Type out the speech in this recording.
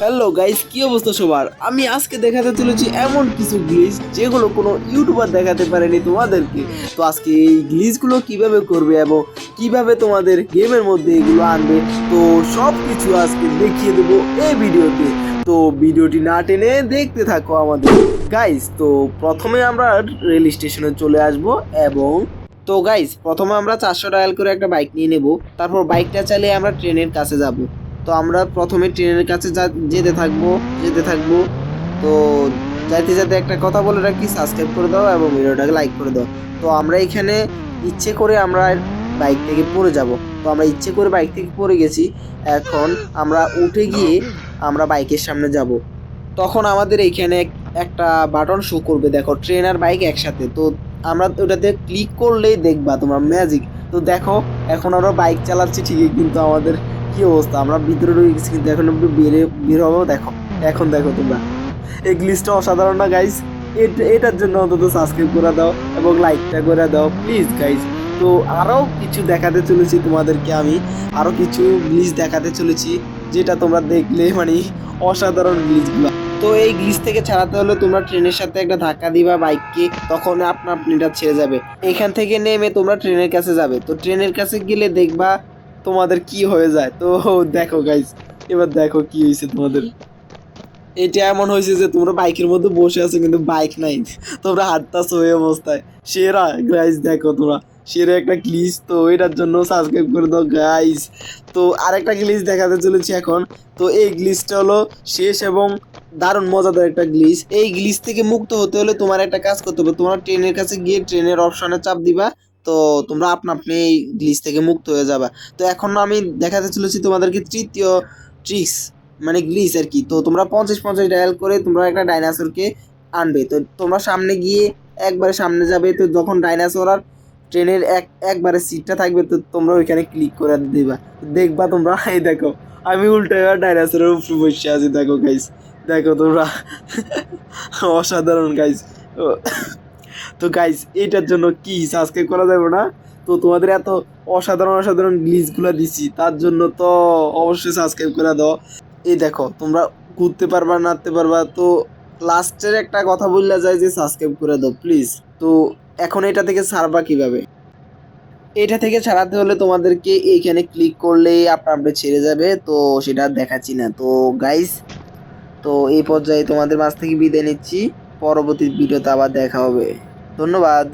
Hello guys, কি অবস্থা সবার? আমি আজকে দেখাতে চলেছি এমন কিছু গ্লিচ যেগুলো কোনো ইউটিউবার দেখাতে পারেনি তোমাদেরকে। তো আজকে এই গ্লিচগুলো কিভাবে করবে এবং কিভাবে তোমাদের গেমের মধ্যে এগুলো আনবে, তো সব কিছু আজকে দেখিয়ে দেবো এই ভিডিওতে। তো ভিডিওটি না টেনে দেখতে থাকো আমাদের গাইস। তো প্রথমে আমরা রেল স্টেশনে চলে আসব এবং তো গাইস প্রথমে আমরা 400 টাকা করে একটা বাইক নিয়ে নেব। তারপর বাইকটা চালিয়ে আমরা ট্রেনের কাছে যাব। তো আমরা প্রথমে ট্রেনের কাছে যেতে থাকবো। তো যাইতে যাতে একটা কথা বলে রাখি, সাবস্ক্রাইব করে দাও এবং ভিডিওটাকে লাইক করে দাও। তো আমরা এখানে ইচ্ছে করে আমরা বাইক থেকে পড়ে যাব। তো আমরা ইচ্ছে করে বাইক থেকে পড়ে গেছি। এখন আমরা উঠে গিয়ে আমরা বাইকের সামনে যাব। তখন আমাদের এইখানে একটা বাটন শো করবে, দেখো ট্রেন আর বাইক একসাথে। তো আমরা ওটাতে ক্লিক করলেই দেখবা তোমার ম্যাজিক। তো দেখো এখন আমরা বাইক চালাচ্ছি ঠিকই, কিন্তু আমাদের কি অবস্থা, আমরা ভিতরে ঢুকে গেছি কিন্তু এখন একটু বের হবো। দেখো এখন দেখো তোমরা এই গ্লিচটা অসাধারণ না গাইস? এটার জন্য অন্তত সাবস্ক্রাইব করে দাও এবং লাইকটা করে দাও প্লিজ গাইস। তো আরও কিছু দেখাতে চলেছি তোমাদেরকে, আমি আরও কিছু গ্লিচ দেখাতে চলেছি যেটা তোমরা দেখলে মানে অসাধারণ গ্লিচগুলো। তো এই গ্লিচ থেকে ছাড়াতে হলে তোমরা ট্রেনের সাথে একটা ধাক্কা দিবা বাইককে, তখন আপনিটা ছেড়ে যাবে। এখান থেকে নেমে তোমরা ট্রেনের কাছে যাবে। তো ট্রেনের কাছে গেলে দেখবা তোমাদের কি হয়ে যায়। তো দেখো গাইস, এবার দেখো কি হয়েছে তোমাদের। এটা এমন হয়েছে যে তোমরা বাইকের মধ্যে বসে আছো কিন্তু বাইক নাই, তোমরা হাঁটতাছো ওই অবস্থায়। সেরা গাইস, দেখো তোমরা সেরা একটা গ্লিচ। তো এটার জন্য সাবস্ক্রাইব করে দাও গাইস। তো আরেকটা গ্লিচ দেখাতে চলেছি এখন। তো এই গ্লিচটা হলো শেষ এবং দারুণ মজাদার একটা গ্লিচ। এই গ্লিচ থেকে মুক্ত হতে হলে তোমার একটা কাজ করতে হবে, তোমরা ট্রেনের কাছে গিয়ে ট্রেনের অপশনে চাপ দিবা। তো তোমরা আপনি এই গ্লিচ থেকে মুক্ত হয়ে যাবা। তো এখন আমি দেখাতে চলেছি তোমাদেরকে তৃতীয় ট্রিক্স, মানে গ্লিচ আর কি। তো তোমরা 50-50 ডায়াল করে তোমরা একটা ডাইনাসরকে আনবে। তো তোমরা সামনে গিয়ে একবারে সামনে যাবে। তো যখন ডাইনাসর আর ট্রেনের একবারে সিটটা থাকবে, তো তোমরা ওইখানে ক্লিক করে দিবা। দেখবা তোমরা এই দেখো আমি উল্টো ডাইনাসরের উপরে বসে আছি। দেখো গাইস, দেখো তোমরা অসাধারণ গাইস। তো গাইস এটার জন্য কি সাবস্ক্রাইব করা যাবে না? তো তোমাদের এত অসাধারণ অসাধারণ গ্লিচগুলো দিছি তার জন্য তো অবশ্যই সাবস্ক্রাইব করে দাও। এই দেখো তোমরা ঘুরতে পারবা, নাড়তে পারবা। তো লাস্টের একটা কথা বললা যায় যে সাবস্ক্রাইব করে দাও প্লিজ। তো এখন এটা থেকে ছাড়বা কিভাবে? এটা থেকে ছাড়াতে হলে তোমাদেরকে এইখানে ক্লিক করলেই আপনি ছেড়ে যাবে। তো সেটা দেখাচ্ছি না। তো গাইস, তো এই পর্যায়ে তোমাদের মাঝ থেকে বিদায় নিচ্ছি। পরবর্তী ভিডিওতে আবার দেখা হবে। ধন্যবাদ।